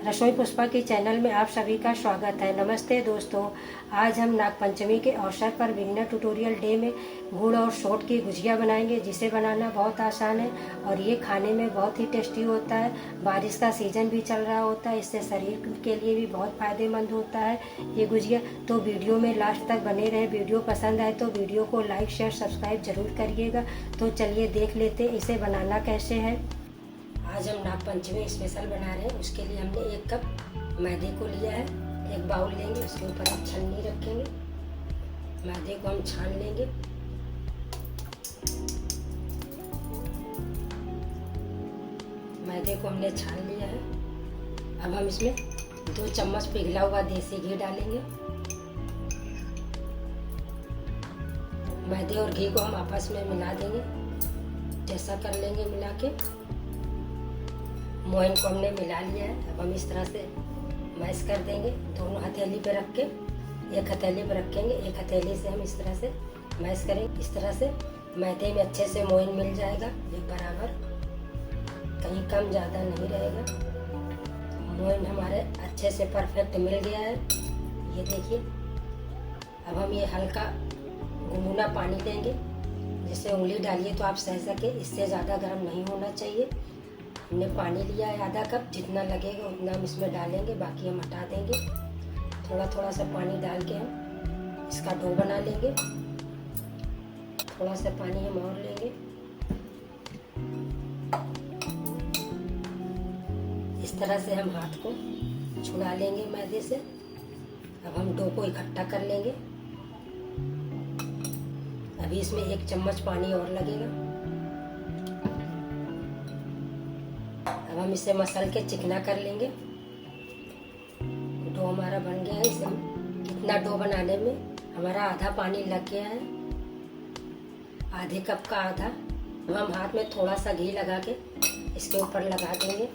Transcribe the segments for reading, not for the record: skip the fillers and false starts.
रसोई पुष्पा के चैनल में आप सभी का स्वागत है। नमस्ते दोस्तों, आज हम नागपंचमी के अवसर पर बिगिनर ट्यूटोरियल डे में गुड़ और सोट की गुजिया बनाएंगे, जिसे बनाना बहुत आसान है और ये खाने में बहुत ही टेस्टी होता है। बारिश का सीज़न भी चल रहा होता है, इससे शरीर के लिए भी बहुत फ़ायदेमंद होता है ये गुजिया। तो वीडियो में लास्ट तक बने रहें। वीडियो पसंद आए तो वीडियो को लाइक शेयर सब्सक्राइब जरूर करिएगा। तो चलिए देख लेते हैं इसे बनाना कैसे है। आज हम नागपंचमी स्पेशल बना रहे हैं। उसके लिए हमने 1 कप मैदे को लिया है। एक बाउल लेंगे, उसके ऊपर हम छन्नी रखेंगे। मैदे को हम छान लेंगे। मैदे को हमने छान लिया है। अब हम इसमें 2 चम्मच पिघला हुआ देसी घी डालेंगे। मैदे और घी को हम आपस में मिला देंगे। जैसा कर लेंगे मिला के। मोहन को हमने मिला लिया है। अब हम इस तरह से मैश कर देंगे। दोनों हथेली पे रख के, एक हथेली पे रखेंगे, एक हथेली से हम इस तरह से मैश करेंगे। इस तरह से मैदे में अच्छे से मोहन मिल जाएगा, एक बराबर, कहीं कम ज़्यादा नहीं रहेगा। मोहन हमारे अच्छे से परफेक्ट मिल गया है, ये देखिए। अब हम ये हल्का गुनगुना पानी देंगे, जिससे उंगली डालिए तो आप सह सके। इससे ज़्यादा गर्म नहीं होना चाहिए। हमने पानी लिया है आधा कप, जितना लगेगा उतना हम इसमें डालेंगे, बाकी हम हटा देंगे। थोड़ा थोड़ा सा पानी डाल के हम इसका डो बना लेंगे। थोड़ा सा पानी हम और लेंगे। इस तरह से हम हाथ को छुड़ा लेंगे मैदे से। अब हम डो को इकट्ठा कर लेंगे। अभी इसमें 1 चम्मच पानी और लगेगा। अब हम इसे मसल के चिकना कर लेंगे। डो हमारा बन गया है। इसे कितना डो बनाने में हमारा आधा पानी लग गया है, आधे कप का आधा। अब हम हाथ में थोड़ा सा घी लगा के इसके ऊपर लगा देंगे।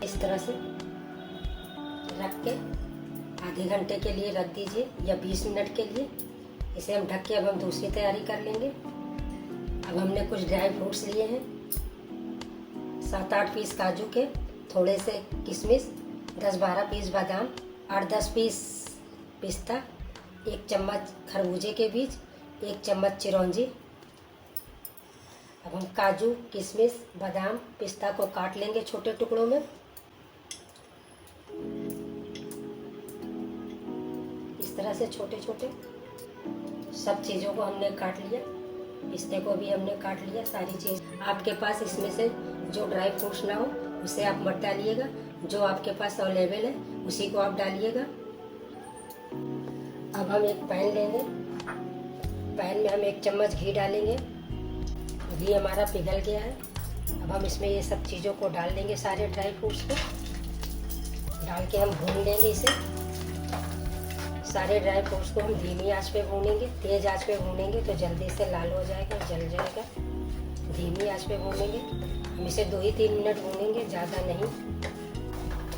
इस तरह से रख के आधे घंटे के लिए रख दीजिए या 20 मिनट के लिए। इसे हम ढक के अब हम दूसरी तैयारी कर लेंगे। अब हमने कुछ ड्राई फ्रूट्स लिए हैं। 7-8 पीस काजू के, थोड़े से किशमिश, 10-12 पीस बादाम, 8-10 पीस पिस्ता, 1 चम्मच खरबूजे के बीज, 1 चम्मच चिरौंजी। अब हम काजू, किशमिश, बादाम, पिस्ता को काट लेंगे छोटे टुकड़ों में। इस तरह से छोटे छोटे सब चीज़ों को हमने काट लिया। पिस्ते को भी हमने काट लिया। सारी चीज़ आपके पास इसमें से जो ड्राई फ्रूट्स ना हो उसे आप मत डालिएगा, जो आपके पास अवेलेबल है उसी को आप डालिएगा। अब हम एक पैन लेंगे। पैन में हम 1 चम्मच घी डालेंगे। घी हमारा पिघल गया है। अब हम इसमें ये सब चीज़ों को डाल देंगे, सारे ड्राई फ्रूट्स को डाल के हम भून लेंगे इसे। सारे ड्राई फ्रूट्स को हम धीमी आंच पे भूनेंगे। तेज आंच पे भूनेंगे तो जल्दी से लाल हो जाएगा, जल जाएगा। धीमी आंच पे भूनेंगे। हम इसे 2 ही 3 मिनट भूनेंगे, ज़्यादा नहीं।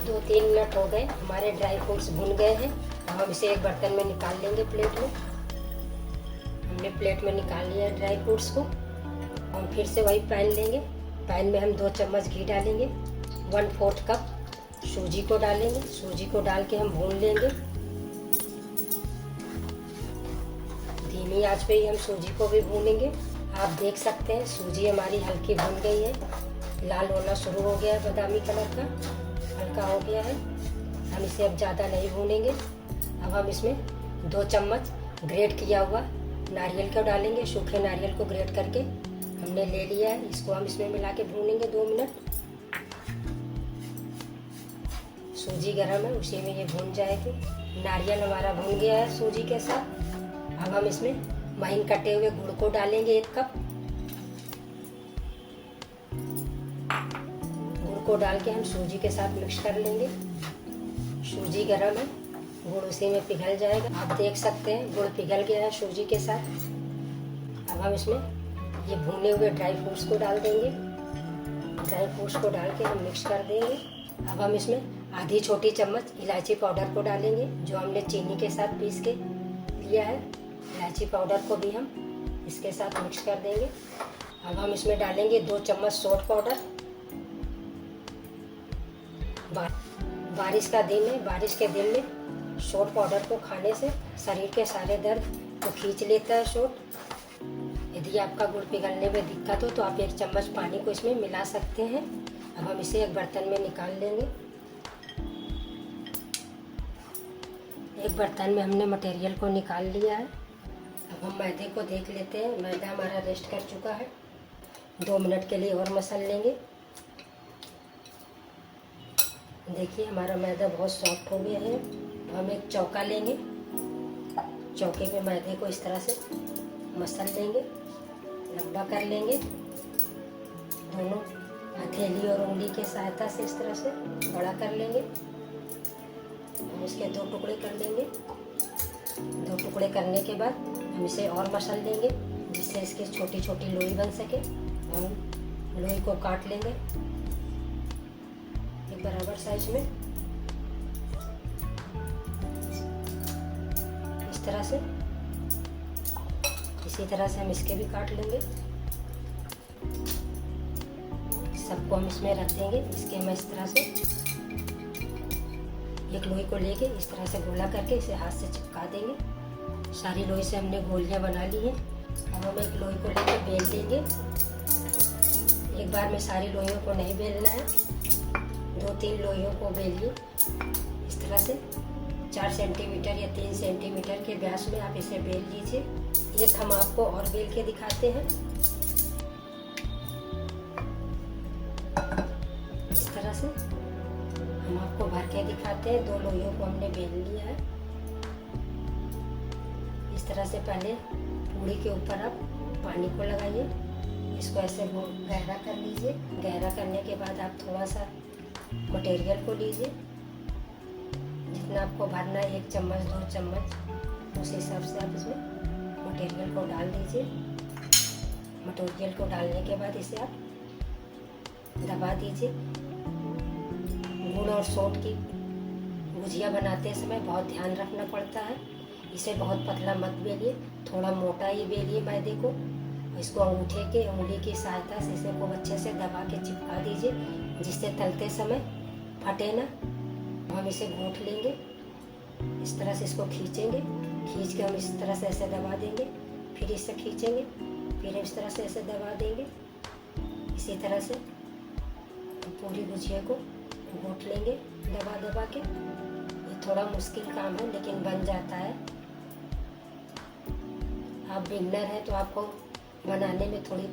2-3 मिनट हो गए, हमारे ड्राई फ्रूट्स भून गए हैं। अब हम इसे एक बर्तन में निकाल लेंगे, प्लेट में। हमने प्लेट में निकाल लिया ड्राई फ्रूट्स को। हम फिर से वही पैन लेंगे। पैन में हम 2 चम्मच घी डालेंगे। 1/4 कप सूजी को डालेंगे। सूजी को डाल के हम भून लेंगे। धीमी आंच पे ही हम सूजी को भी भूनेंगे। आप देख सकते हैं सूजी हमारी हल्की भून गई है, लाल होना शुरू हो गया है, बादामी कलर का हल्का हो गया है। हम इसे अब ज़्यादा नहीं भूनेंगे। अब हम इसमें 2 चम्मच ग्रेट किया हुआ नारियल को डालेंगे। सूखे नारियल को ग्रेट करके हमने ले लिया है। इसको हम इसमें मिला के भूनेंगे 2 मिनट। सूजी गर्म है, उसी में ये भून जाएगी। नारियल हमारा भून गया है सूजी के साथ। अब हम इसमें महीन कटे हुए गुड़ को डालेंगे 1 कप। गुड़ को डाल के हम सूजी के साथ मिक्स कर लेंगे। सूजी गर्म है, गुड़ उसी में पिघल जाएगा। आप देख सकते हैं गुड़ पिघल गया है सूजी के साथ। अब हम इसमें ये भुने हुए ड्राई फ्रूट्स को डाल देंगे। ड्राई फ्रूट्स को डाल के हम मिक्स कर देंगे। अब हम इसमें आधी छोटी चम्मच इलायची पाउडर को डालेंगे, जो हमने चीनी के साथ पीस के लिया है। इलायची पाउडर को भी हम इसके साथ मिक्स कर देंगे। अब हम इसमें डालेंगे 2 चम्मच सोट पाउडर। बारिश का दिन है, बारिश के दिन में सोंठ पाउडर को खाने से शरीर के सारे दर्द को खींच लेता है सोंठ। यदि आपका गुड़ पिघलने में दिक्कत हो तो आप 1 चम्मच पानी को इसमें मिला सकते हैं। अब हम इसे एक बर्तन में निकाल लेंगे। एक बर्तन में हमने मटेरियल को निकाल लिया है। अब हम मैदे को देख लेते हैं। मैदा हमारा रेस्ट कर चुका है। 2 मिनट के लिए और मसल लेंगे। देखिए हमारा मैदा बहुत सॉफ्ट हो गया है। अब हम एक चौका लेंगे। चौके पे मैदे को इस तरह से मसल लेंगे, लंबा कर लेंगे। दोनों हथेली और उंगली के सहायता से इस तरह से बड़ा कर लेंगे। हम इसके 2 टुकड़े कर लेंगे। 2 टुकड़े करने के बाद हम इसे और मसल लेंगे जिससे इसकी छोटी छोटी लोई बन सके। हम लोई को काट लेंगे एक बराबर साइज में, इस तरह से। इसी तरह से हम इसके भी काट लेंगे। सबको हम इसमें रख देंगे। इसके हम इस तरह से एक लोई को लेके इस तरह से गोला करके इसे हाथ से चिपका देंगे। सारी लोई से हमने गोलियां बना ली हैं। अब हम एक लोई को लेके बेल देंगे। एक बार में सारी लोइयों को नहीं बेलना है, 2-3 लोइयों को बेलिए। इस तरह से 4 सेंटीमीटर या 3 सेंटीमीटर के व्यास में आप इसे बेल लीजिए। एक हम आपको और बेल के दिखाते हैं। इस तरह से हम आपको भर के दिखाते हैं। 2 लोइयों को हमने बेल लिया है। इस तरह से पहले पूड़ी के ऊपर आप पानी को लगाइए। इसको ऐसे गहरा कर लीजिए। गहरा करने के बाद आप थोड़ा सा मटेरियल को लीजिए। जितना आपको भरना है, 1 चम्मच 2 चम्मच, उस हिसाब से आप इसमें मटेरियल को डाल दीजिए। मटेरियल को डालने के बाद इसे आप दबा दीजिए। गुड़ और सोंठ की गुजिया बनाते समय बहुत ध्यान रखना पड़ता है। इसे बहुत पतला मत बेलिए, थोड़ा मोटा ही बेलिए मैदे को। इसको अंगूठे के उंगली की सहायता से इसे खूब अच्छे से दबा के चिपका दीजिए जिससे तलते समय फटे ना। हम इसे गूंथ लेंगे। इस तरह से इसको खींचेंगे। खींच के हम इस तरह से ऐसे दबा देंगे। फिर इसे खींचेंगे, फिर इस तरह से ऐसे दबा देंगे। इसी तरह से पूरी गुजिया को गूंथ लेंगे दबा दबा के। ये थोड़ा मुश्किल काम है लेकिन बन जाता है। आप बिगनर हैं तो आपको बनाने में थोड़ी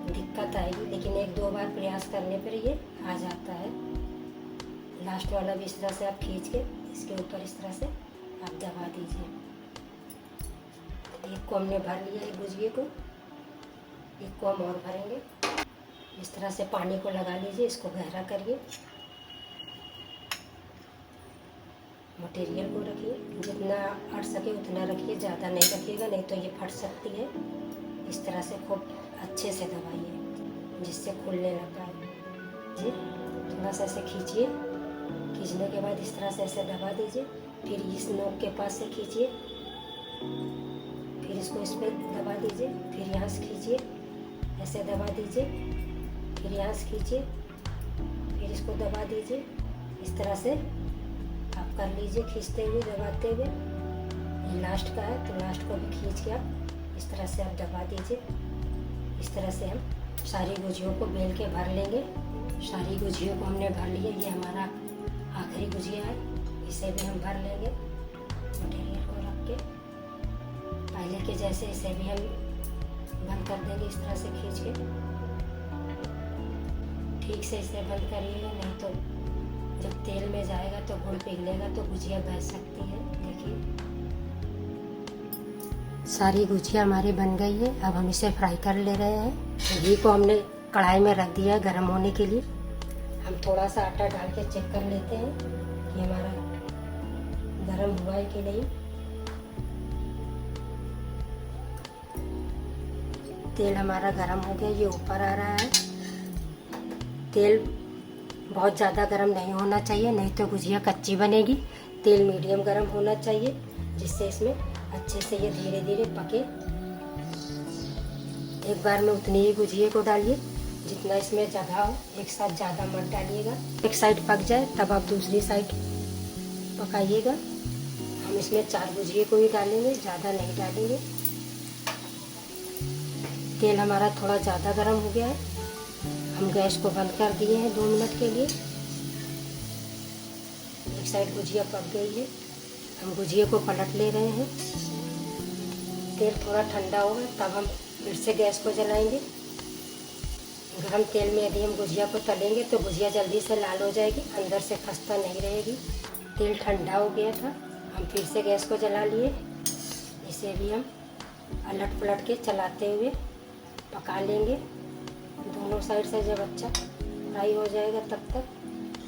दिक्कत आएगी, लेकिन 1-2 बार प्रयास करने पर ये आ जाता है। लास्ट वाला भी इस तरह से आप खींच के इसके ऊपर इस तरह से आप दबा दीजिए। एक को हमने भर लिया है गुजिये को। एक को हम और भरेंगे। इस तरह से पानी को लगा लीजिए। इसको गहरा करिए। मटेरियल को रखिए, जितना अट सके उतना रखिए, ज़्यादा नहीं रखिएगा नहीं तो ये फट सकती है। इस तरह से खूब अच्छे से दबाइए जिससे खुलने ना पाए जी। थोड़ा सा ऐसे खींचिए। खींचने के बाद इस तरह से ऐसे दबा दीजिए। फिर इस नोक के पास से खींचिए, फिर इसको इस पर दबा दीजिए। फिर यहाँ से खींचिए, ऐसे दबा दीजिए। फिर यहाँ से खींचिए, फिर इसको दबा दीजिए। इस तरह से आप कर लीजिए, खींचते हुए दबाते हुए। ये लास्ट का है तो लास्ट को भी खींच के आप इस तरह से आप दबा दीजिए। इस तरह से हम सारी गुजियों को बेल के भर लेंगे। सारी गुजियों को हमने भर लिया। ये हमारा आखिरी गुजिया है, इसे भी हम भर लेंगे मटेरियल को रख के। पहले के जैसे इसे भी हम बंद कर देंगे इस तरह से खींच के। ठीक से इसे बंद करिएगा नहीं तो जब तेल में जाएगा तो गुड़ पिघलेगा तो गुजिया बह सकती है। देखिए सारी गुजिया हमारी बन गई है। अब हम इसे फ्राई कर ले रहे हैं। घी को हमने कढ़ाई में रख दिया है गर्म होने के लिए। हम थोड़ा सा आटा डाल के चेक कर लेते हैं कि हमारा गर्म हुआ है कि नहीं। तेल हमारा गर्म हो गया, ये ऊपर आ रहा है। तेल बहुत ज़्यादा गर्म नहीं होना चाहिए नहीं तो गुजिया कच्ची बनेगी। तेल मीडियम गर्म होना चाहिए जिससे इसमें अच्छे से ये धीरे धीरे पके। एक बार में उतनी ही गुजिये को डालिए जितना इसमें जगह हो, एक साथ ज़्यादा मत डालिएगा। एक साइड पक जाए तब आप दूसरी साइड पकाइएगा। हम इसमें 4 भुजिए को ही डालेंगे, ज़्यादा नहीं डालेंगे। तेल हमारा थोड़ा ज़्यादा गर्म हो गया है। हम गैस को बंद कर दिए हैं 2 मिनट के लिए। एक साइड भुजिया पक गई है, हम भुजिया को पलट ले रहे हैं। तेल थोड़ा ठंडा होगा तब हम फिर से गैस को जलाएंगे। गरम तेल में यदि हम भुजिया को तलेंगे तो भुजिया जल्दी से लाल हो जाएगी, अंदर से खस्ता नहीं रहेगी। तेल ठंडा हो गया था, हम फिर से गैस को जला लिए। इसे भी हम अलट पलट के चलाते हुए पका लेंगे। दोनों साइड से जब अच्छा फ्राई हो जाएगा तब तक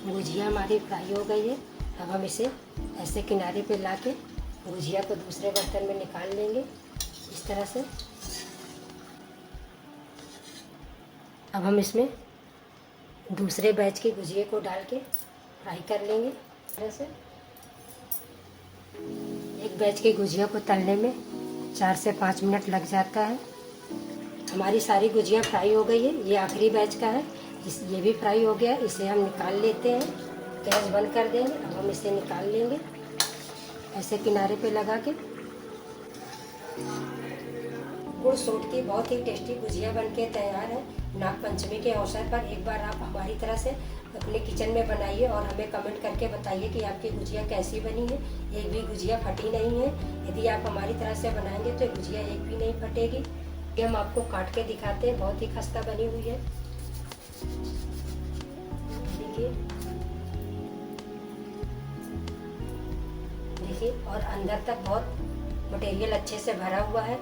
भुजिया हमारी फ्राई हो गई है। अब हम इसे ऐसे किनारे पे लाके भुजिया को दूसरे बर्तन में निकाल लेंगे इस तरह से। अब हम इसमें दूसरे बैच की भुजिया को डाल के फ्राई कर लेंगे इस तरह से। एक बैच की गुजिया को तलने में 4 से 5 मिनट लग जाता है। हमारी सारी गुजिया फ्राई हो गई है। ये आखिरी बैच का है, ये भी फ्राई हो गया है। इसे हम निकाल लेते हैं, गैस बंद कर देंगे। अब हम इसे निकाल लेंगे ऐसे किनारे पे लगा के। गुड़ सोट की बहुत ही टेस्टी गुजिया बनके तैयार है। नाग पंचमी के अवसर पर एक बार आप हमारी तरह से अपने किचन में बनाइए और हमें कमेंट करके बताइए कि आपकी गुजिया कैसी बनी है। एक भी गुजिया फटी नहीं है। यदि आप हमारी तरह से बनाएंगे तो गुजिया एक भी नहीं फटेगी। ये हम आपको काट के दिखाते हैं, बहुत ही खस्ता बनी हुई है। देखिए और अंदर तक बहुत मटेरियल अच्छे से भरा हुआ है।